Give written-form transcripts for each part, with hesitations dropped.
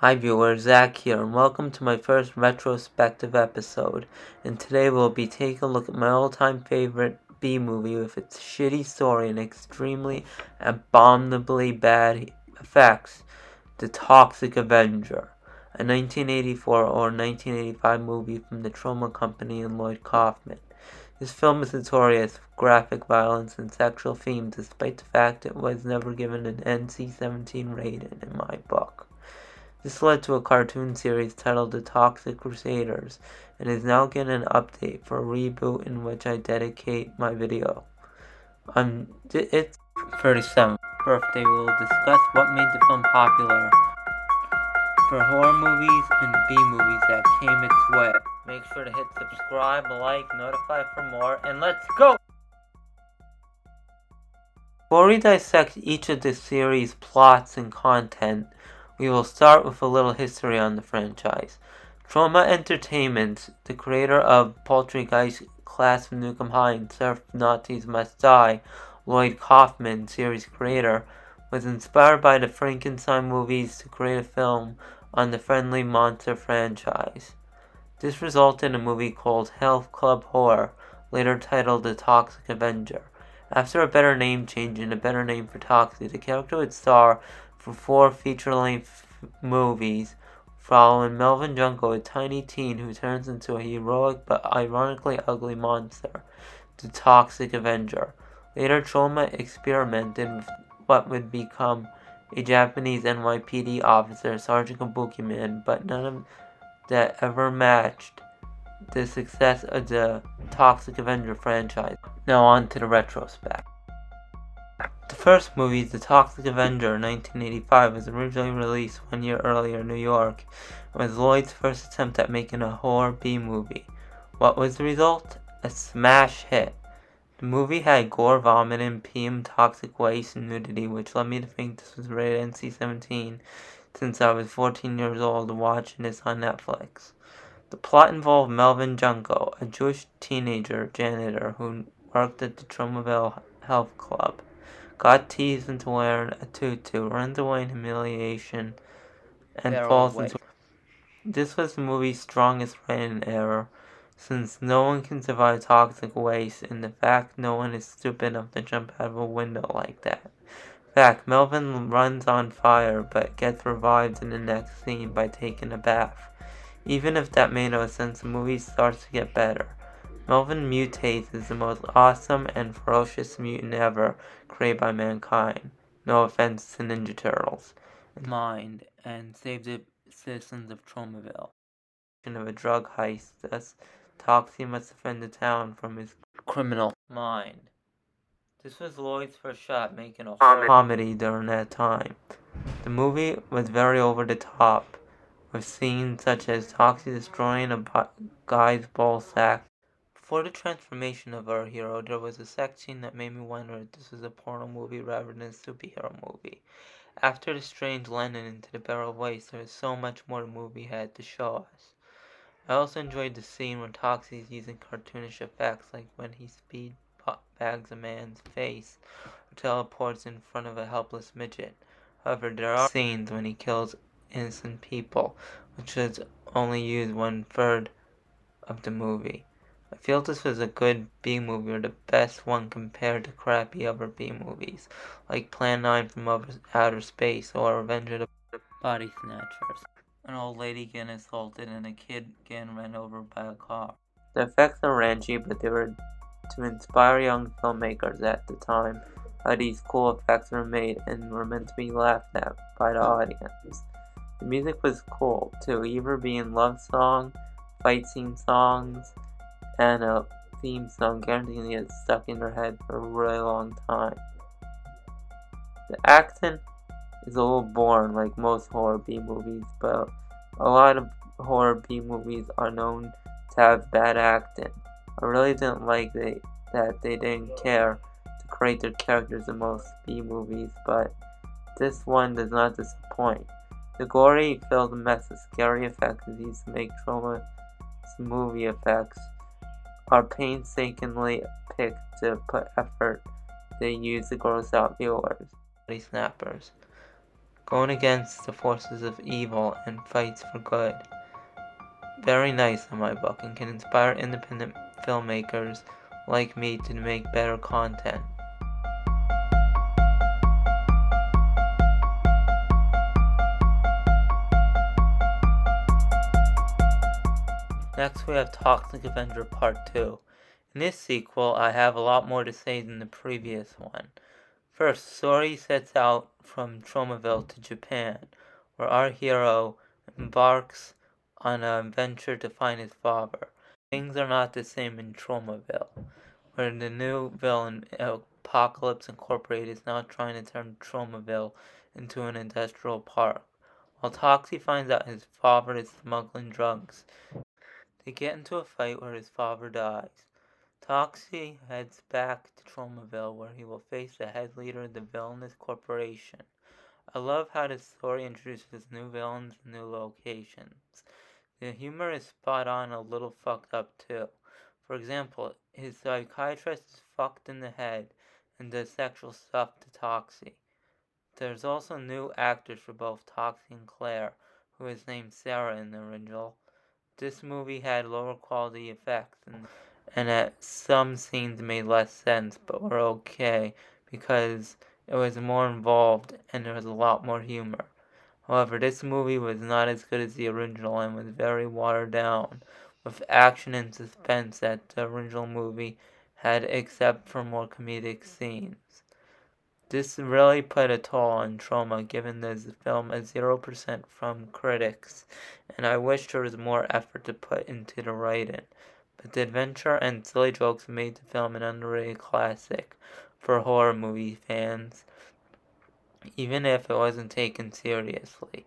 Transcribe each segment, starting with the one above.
Hi viewers, Zach here, and welcome to my first retrospective episode. And today we'll be taking a look at my all-time favorite B-movie with its shitty story and extremely abominably bad effects, The Toxic Avenger, a 1984 or 1985 movie from the Troma Company and Lloyd Kaufman. This film is notorious for graphic violence and sexual themes, despite the fact it was never given an NC-17 rating in my book. This led to a cartoon series titled The Toxic Crusaders, and is now getting an update for a reboot in which I dedicate my video. On its 37th birthday, we will discuss what made the film popular for horror movies and B-movies that came its way. Make sure to hit subscribe, like, notify for more, and let's go! Before we dissect each of the series' plots and content, we will start with a little history on the franchise. Troma Entertainment, the creator of Poltergeist, Class of Nukem High, and Surf Nazis Must Die, Lloyd Kaufman, series creator, was inspired by the Frankenstein movies to create a film on the Friendly Monster franchise. This resulted in a movie called Health Club Horror, later titled The Toxic Avenger. After a better name change and a better name for Toxic, the character would star for 4 feature-length movies following Melvin Junko, a tiny teen who turns into a heroic but ironically ugly monster, the Toxic Avenger. Later, Troma experimented with what would become a Japanese NYPD officer, Sergeant Kabuki Man, but none of that ever matched the success of the Toxic Avenger franchise. Now on to the retrospect. The first movie, The Toxic Avenger 1985, was originally released 1 year earlier in New York and was Lloyd's first attempt at making a horror B-movie. What was the result? A smash hit. The movie had gore, vomiting, PM, toxic waste, and nudity, which led me to think this was rated NC-17 since I was 14 years old watching this on Netflix. The plot involved Melvin Junko, a Jewish teenager janitor who worked at the Tromaville Health Club, got teased into wearing a tutu, runs away in humiliation, and falls into... This was the movie's strongest rating error, since no one can survive toxic waste, and the fact no one is stupid enough to jump out of a window like that. In fact, Melvin runs on fire, but gets revived in the next scene by taking a bath. Even if that made no sense, the movie starts to get better. Melvin mutates as the most awesome and ferocious mutant ever created by mankind. No offense to Ninja Turtles. Mind and save the citizens of Tromaville. Of a drug heist, thus Toxie must defend the town from his criminal mind. This was Lloyd's first shot making a horror comedy during that time. The movie was very over the top, with scenes such as Toxie destroying a guy's ball sack. Before the transformation of our hero, there was a sex scene that made me wonder if this was a porno movie rather than a superhero movie. After the strange landing into the barrel of waste, there was so much more the movie had to show us. I also enjoyed the scene where Toxie is using cartoonish effects, like when he speed bags a man's face or teleports in front of a helpless midget. However, there are scenes when he kills innocent people, which is only used 1/3 of the movie. I feel this was a good B-movie, or the best one compared to crappy other B-movies, like Plan 9 from Outer Space or Revenge of the Body Snatchers. An old lady getting assaulted and a kid getting run over by a car. The effects are ranchy, but they were to inspire young filmmakers at the time how these cool effects were made and were meant to be laughed at by the audience. The music was cool too, either being love song, fight scene songs, and a theme song guaranteeing to get stuck in your head for a really long time. The acting is a little boring like most horror B-movies, but a lot of horror B-movies are known to have bad acting. I really didn't like that they didn't care to create their characters in most B-movies, but this one does not disappoint. The gory filled mess of scary effects used to make Troma's movie effects are painstakingly picked to put effort they use to gross out viewers. Body snappers. going against the forces of evil and fights for good. Very nice in my book, and can inspire independent filmmakers like me to make better content. Next we have Toxic Avenger Part 2. In this sequel, I have a lot more to say than the previous one. First, the story sets out from Tromaville to Japan, where our hero embarks on an adventure to find his father. Things are not the same in Tromaville, where the new villain, Apocalypse Incorporated, is now trying to turn Tromaville into an industrial park. While Toxie finds out his father is smuggling drugs, they get into a fight where his father dies. Toxie heads back to Tromaville, where he will face the head leader of the villainous corporation. I love how the story introduces new villains and new locations. The humor is spot on, a little fucked up too. For example, his psychiatrist is fucked in the head and does sexual stuff to Toxie. There's also new actors for both Toxie and Claire, who is named Sarah in the original. This movie had lower quality effects, and at some scenes made less sense, but were okay because it was more involved and there was a lot more humor. However, this movie was not as good as the original and was very watered down, with action and suspense that the original movie had except for more comedic scenes. This really put a toll on Troma, giving this film a 0% from critics, and I wish there was more effort to put into the writing. But the adventure and silly jokes made the film an underrated classic for horror movie fans, even if it wasn't taken seriously.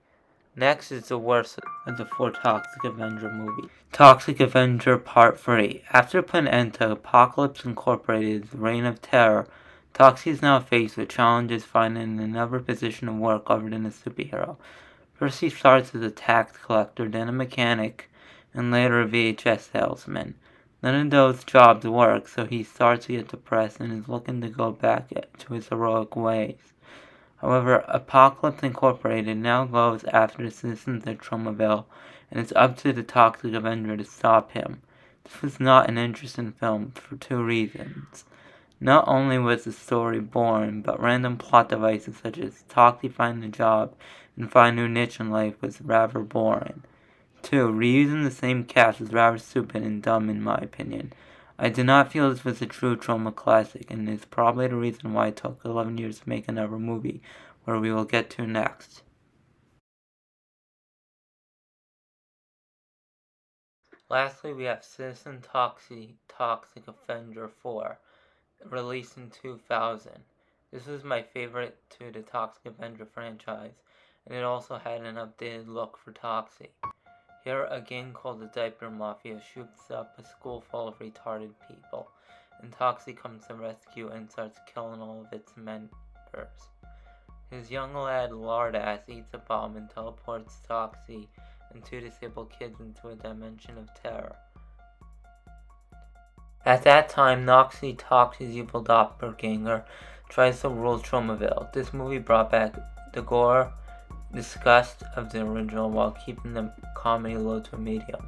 Next is the worst of the 4 Toxic Avenger movies. Toxic Avenger Part 3. After putting an end to Apocalypse Incorporated's reign of terror, Toxie is now faced with challenges finding another position of work other than a superhero. First he starts as a tax collector, then a mechanic, and later a VHS salesman. None of those jobs work, so he starts to get depressed and is looking to go back to his heroic ways. However, Apocalypse Incorporated now goes after the citizens of Tromaville, and it's up to the Toxic Avenger to stop him. This was not an interesting film for 2 reasons. Not only was the story boring, but random plot devices such as Toxie finding a job and find a new niche in life was rather boring. 2. Reusing the same cast was rather stupid and dumb in my opinion. I did not feel this was a true Troma classic, and is probably the reason why it took 11 years to make another movie, where we will get to next. Lastly, we have Citizen Toxic Avenger 4. Released in 2000. This was my favorite to the Toxic Avenger franchise, and it also had an updated look for Toxie. Here, a gang called the Diaper Mafia shoots up a school full of retarded people, and Toxie comes to rescue and starts killing all of its members. His young lad Lardass eats a bomb and teleports Toxie and 2 disabled kids into a dimension of terror. At that time, Noxie, Toxie's evil doppelganger, tries to rule Tromaville. This movie brought back the gore, disgust of the original while keeping the comedy low to a medium.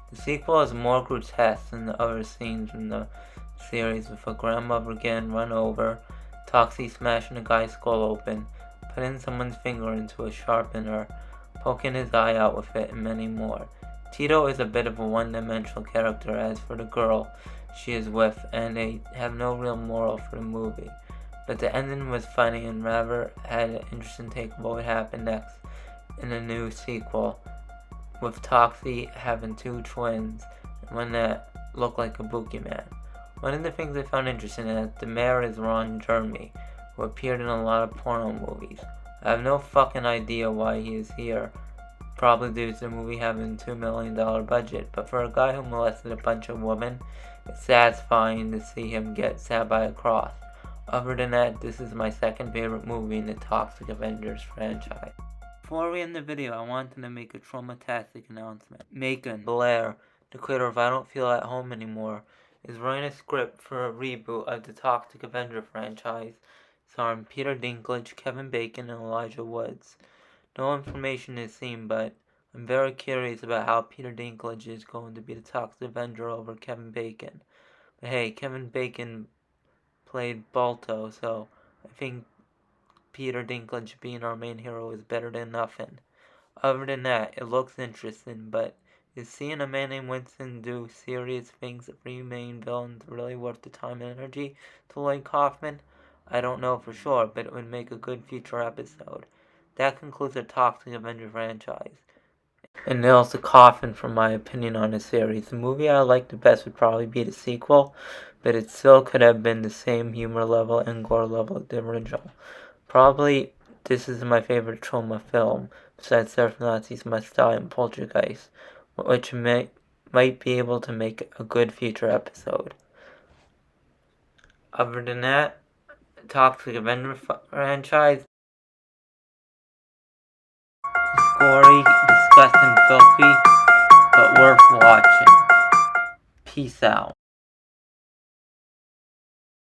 The sequel is more grotesque than the other scenes in the series, with a grandmother getting run over, Toxie smashing a guy's skull open, putting someone's finger into a sharpener, poking his eye out with it, and many more. Tito is a bit of a one-dimensional character as for the girl she is with, and they have no real moral for the movie. But the ending was funny and rather had an interesting take of what would happen next in a new sequel, with Toxie having 2 twins, and one that looked like a boogeyman. One of the things I found interesting is that the mayor is Ron Jeremy, who appeared in a lot of porno movies. I have no fucking idea why he is here, probably due to the movie having a $2 million budget, but for a guy who molested a bunch of women, it's satisfying to see him get stabbed by a cross. Other than that, this is my second favorite movie in the Toxic Avengers franchise. Before we end the video, I wanted to make a traumatastic announcement. Macon Blair, the creator of I Don't Feel at Home Anymore, is writing a script for a reboot of the Toxic Avenger franchise starring Peter Dinklage, Kevin Bacon, and Elijah Woods. No information is seen, but I'm very curious about how Peter Dinklage is going to be the Toxic Avenger over Kevin Bacon. But hey, Kevin Bacon played Balto, so I think Peter Dinklage being our main hero is better than nothing. Other than that, it looks interesting, but is seeing a man named Winston do serious things for three main villains really worth the time and energy to Lloyd Kaufman? I don't know for sure, but it would make a good future episode. That concludes the Toxic Avenger franchise. And nails the coffin for my opinion on the series. The movie I like the best would probably be the sequel, but it still could have been the same humor level and gore level as the original. Probably this is my favorite Troma film, besides Surf Nazis Must Die and Poltergeist, which might be able to make a good future episode. Other than that, Toxic Avenger franchise is gory, disgusting, filthy, but worth watching. Peace out.